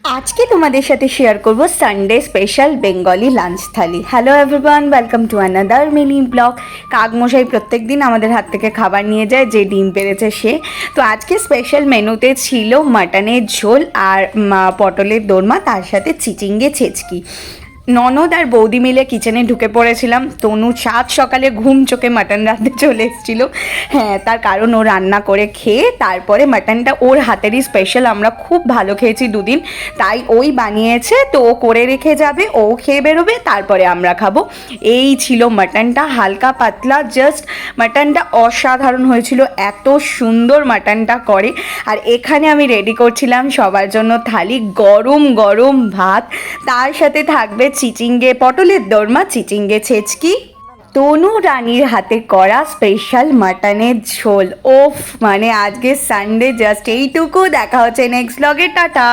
আজকে তোমাদের সাথে শেয়ার করব Sunday special Bengali lunch thali. Hello everyone, welcome to another mini blog. কাকমশাই প্রত্যেক দিন আমাদের হাত থেকে খাবার নিয়ে যায়, যে ডিম পেরেছে সে। তো আজকে স্পেশাল মেনুতে ছিল মাটনের ঝোল আর পটলের দোরমা, তার সাথে চিচিঙ্গে ছেচকি। ননদ আর বৌদি মিলে কিচেনে ঢুকে পড়েছিলাম। তনু সাত সকালে ঘুম চোখে মাটন রাঁধতে চলে এসেছিল। হ্যাঁ, তার কারণ ও রান্না করে খেয়ে তারপরে মাটনটা ওর হাতেরই স্পেশাল, আমরা খুব ভালো খেয়েছি দুদিন, তাই ওই বানিয়েছে। তো ও করে রেখে যাবে, ও খেয়ে বেরোবে, তারপরে আমরা খাবো। এই ছিল মাটনটা, হালকা পাতলা, জাস্ট মাটনটা অসাধারণ হয়েছিল, এত সুন্দর মাটনটা করে। আর এখানে আমি রেডি করছিলাম সবার জন্য থালি, গরম গরম ভাত, তার সাথে থাকবে চিচিঙ্গে পটলের দোরমা, চিচিঙ্গে ছেচকি, তনু রানীর হাতে করা স্পেশাল মাটনের ঝোল। ওফ, মানে আজকে সানডে জাস্ট এইটুকু। দেখা হচ্ছে নেক্সট ব্লগে, টাটা।